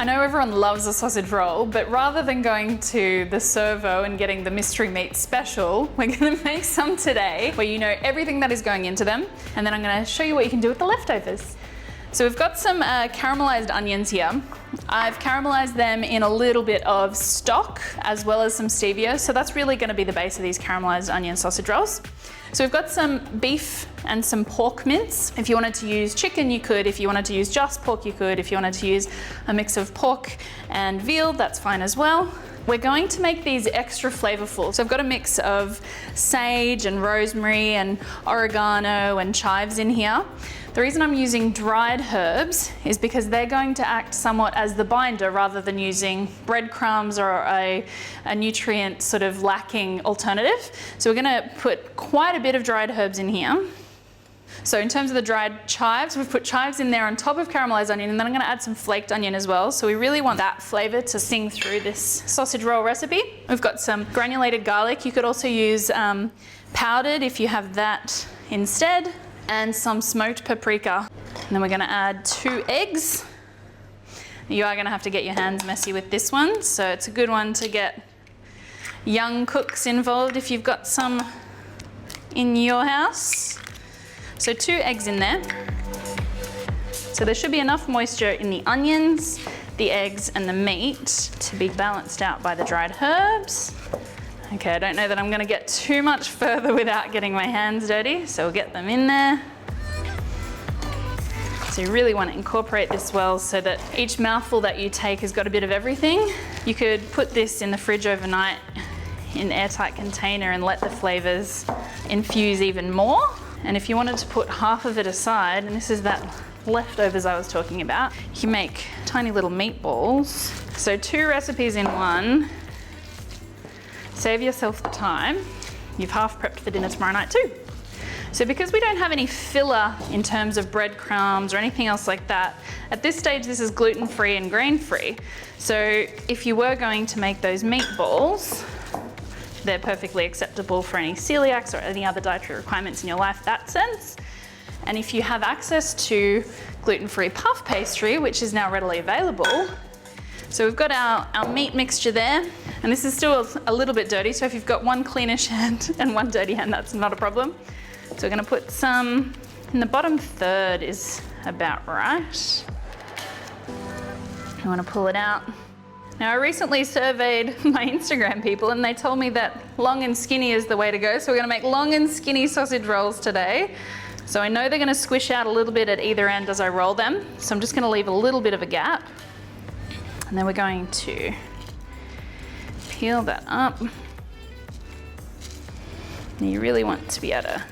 I know everyone loves a sausage roll, but rather than going to the servo and getting the mystery meat special, we're gonna make some today where you know everything that is going into them, and then I'm gonna show you what you can do with the leftovers. So we've got some caramelized onions here. I've caramelized them in a little bit of stock as well as some stevia, so that's really gonna be the base of these caramelized onion sausage rolls. So we've got some beef and some pork mince. If you wanted to use chicken, you could. If you wanted to use just pork, you could. If you wanted to use a mix of pork and veal, that's fine as well. We're going to make these extra flavorful. So I've got a mix of sage and rosemary and oregano and chives in here. The reason I'm using dried herbs is because they're going to act somewhat as the binder rather than using breadcrumbs or a nutrient sort of lacking alternative. So we're gonna put quite a bit of dried herbs in here. So in terms of the dried chives, we've put chives in there on top of caramelized onion, and then I'm gonna add some flaked onion as well. So we really want that flavor to sing through this sausage roll recipe. We've got some granulated garlic. You could also use powdered if you have that instead, and some smoked paprika. And then we're gonna add 2 eggs. You are gonna have to get your hands messy with this one, so it's a good one to get young cooks involved if you've got some in your house. So 2 eggs in there. So there should be enough moisture in the onions, the eggs, and the meat to be balanced out by the dried herbs. Okay, I don't know that I'm gonna get too much further without getting my hands dirty, so we'll get them in there. So you really want to incorporate this well so that each mouthful that you take has got a bit of everything. You could put this in the fridge overnight in an airtight container and let the flavors infuse even more. And if you wanted to put half of it aside, and this is that leftovers I was talking about, you can make tiny little meatballs. So 2 recipes in one. Save yourself the time. You've half prepped for dinner tomorrow night too. So because we don't have any filler in terms of breadcrumbs or anything else like that, at this stage this is gluten-free and grain-free. So if you were going to make those meatballs, they're perfectly acceptable for any celiacs or any other dietary requirements in your life, that sense. And if you have access to gluten-free puff pastry, which is now readily available, so we've got our meat mixture there, and this is still a little bit dirty, so if you've got one cleanish hand and one dirty hand, that's not a problem. So we're gonna put some, in the bottom third is about right. I wanna pull it out. Now I recently surveyed my Instagram people and they told me that long and skinny is the way to go, so we're gonna make long and skinny sausage rolls today. So I know they're gonna squish out a little bit at either end as I roll them, so I'm just gonna leave a little bit of a gap. And then we're going to peel that up. And you really want to be able to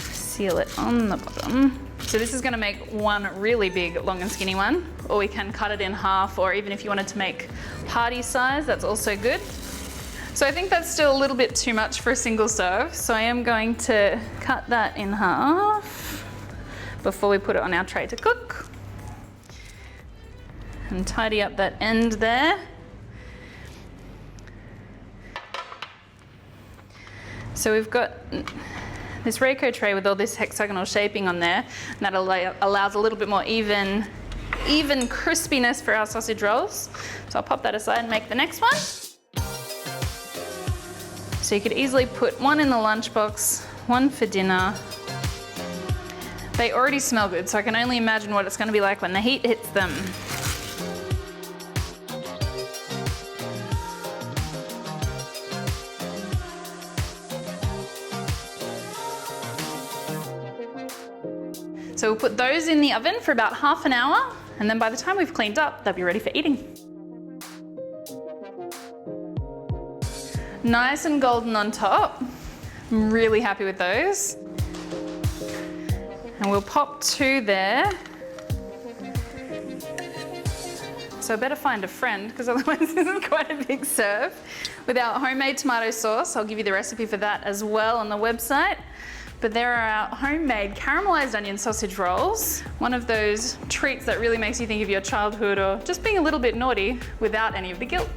seal it on the bottom. So this is gonna make one really big long and skinny one, or we can cut it in half, or even if you wanted to make party size, that's also good. So I think that's still a little bit too much for a single serve, so I am going to cut that in half before we put it on our tray to cook. And tidy up that end there. So we've got this Rayco tray with all this hexagonal shaping on there, and that allows a little bit more even crispiness for our sausage rolls. So I'll pop that aside and make the next one. So you could easily put one in the lunchbox, one for dinner. They already smell good, so I can only imagine what it's going to be like when the heat hits them. So we'll put those in the oven for about half an hour, and then by the time we've cleaned up, they'll be ready for eating. Nice and golden on top. I'm really happy with those. And we'll pop 2 there. So I better find a friend, because otherwise this is quite a big serve. With our homemade tomato sauce, I'll give you the recipe for that as well on the website. But there are our homemade caramelized onion sausage rolls. One of those treats that really makes you think of your childhood or just being a little bit naughty without any of the guilt.